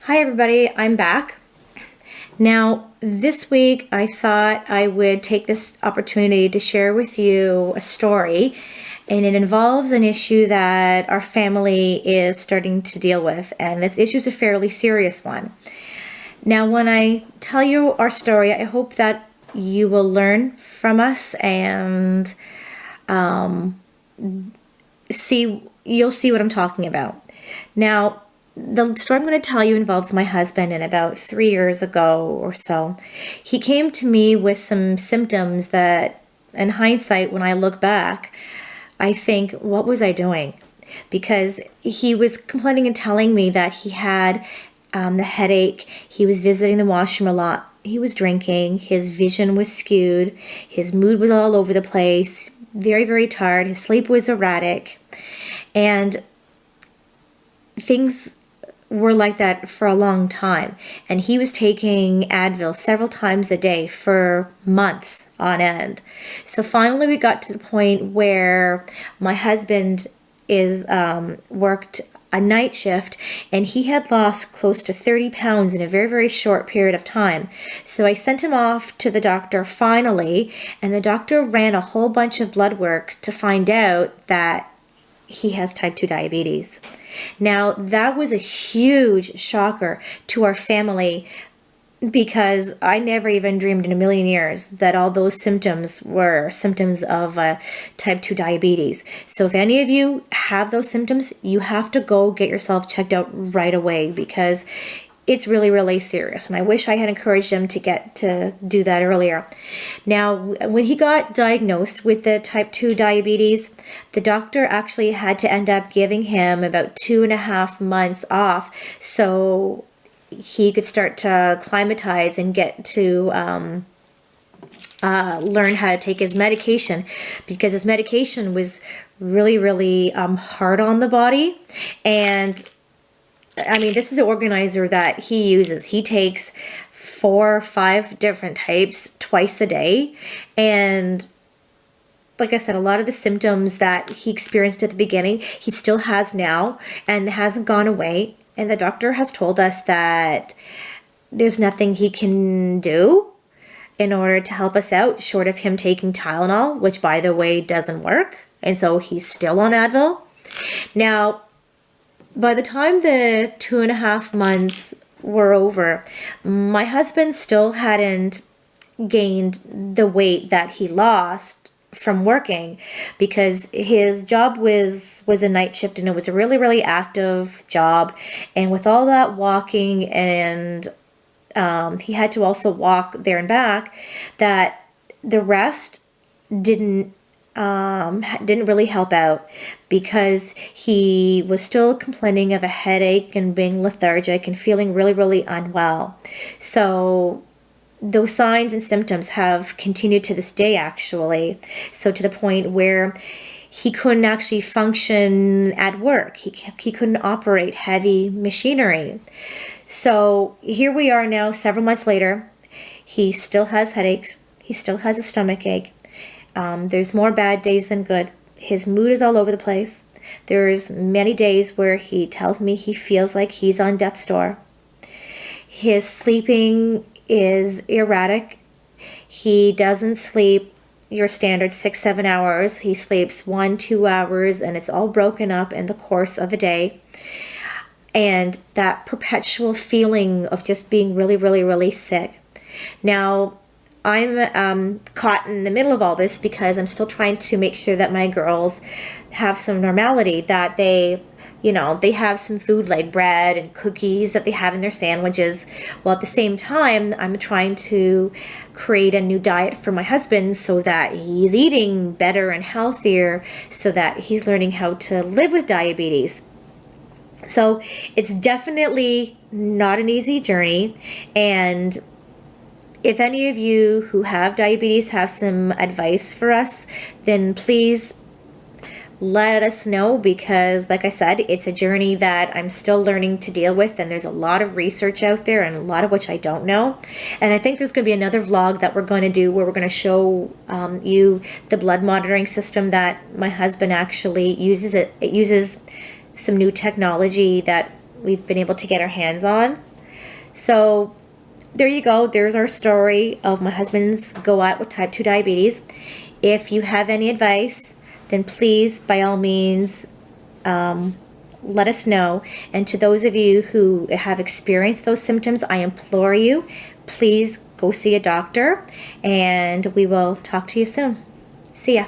Hi everybody, I'm back. Now, this week I thought I would take this opportunity to share with you a story, and it involves an issue that our family is starting to deal with, and this issue is a fairly serious one. Now, when I tell you our story, I hope that you will learn from us and you'll see what I'm talking about. Now, the story I'm going to tell you involves my husband, and about 3 years ago or so, he came to me with some symptoms that, in hindsight, when I look back, I think, what was I doing? Because he was complaining and telling me that he had the headache, he was visiting the washroom a lot, he was drinking, his vision was skewed, his mood was all over the place, very, very tired, his sleep was erratic, and things were like that for a long time. And he was taking Advil several times a day for months on end. So finally we got to the point where my husband is worked a night shift, and he had lost close to 30 pounds in a very, very short period of time. So I sent him off to the doctor finally, and the doctor ran a whole bunch of blood work to find out that he has type 2 diabetes. Now, that was a huge shocker to our family, because I never even dreamed in a million years that all those symptoms were symptoms of type 2 diabetes. So if any of you have those symptoms, you have to go get yourself checked out right away, because it's really, really serious. And I wish I had encouraged him to do that earlier. Now, when he got diagnosed with the type 2 diabetes, the doctor actually had to end up giving him about 2.5 months off so he could start to acclimatize and get to learn how to take his medication, because his medication was really, really hard on the body. And I mean, this is the organizer that he uses. He takes 4 or 5 different types twice a day. And like I said, a lot of the symptoms that he experienced at the beginning, he still has now and hasn't gone away. And the doctor has told us that there's nothing he can do in order to help us out, short of him taking Tylenol, which, by the way, doesn't work. And so he's still on Advil. Now, by the time the 2.5 months were over, my husband still hadn't gained the weight that he lost from working, because his job was a night shift, and it was a really, really active job. And with all that walking, and he had to also walk there and back, that the rest didn't really help out, because he was still complaining of a headache and being lethargic and feeling really, really unwell. So those signs and symptoms have continued to this day, actually. So to the point where he couldn't actually function at work. He couldn't operate heavy machinery. So here we are now, several months later. He still has headaches. He still has a stomach ache. There's more bad days than good. His mood is all over the place. There's many days where he tells me he feels like he's on death's door. His sleeping is erratic. He doesn't sleep your standard 6-7 hours. He sleeps 1-2 hours, and it's all broken up in the course of a day. And that perpetual feeling of just being really, really, really sick. Now, I'm caught in the middle of all this, because I'm still trying to make sure that my girls have some normality, that they have some food like bread and cookies that they have in their sandwiches. While at the same time, I'm trying to create a new diet for my husband so that he's eating better and healthier, so that he's learning how to live with diabetes. So it's definitely not an easy journey. And if any of you who have diabetes have some advice for us, then please let us know, because like I said, it's a journey that I'm still learning to deal with, and there's a lot of research out there, and a lot of which I don't know. And I think there's going to be another vlog that we're going to do where we're going to show you the blood monitoring system that my husband actually uses. It uses some new technology that we've been able to get our hands on. So there you go. There's our story of my husband's go out with type 2 diabetes. If you have any advice, then please, by all means, let us know. And to those of you who have experienced those symptoms, I implore you, please go see a doctor, and we will talk to you soon. See ya.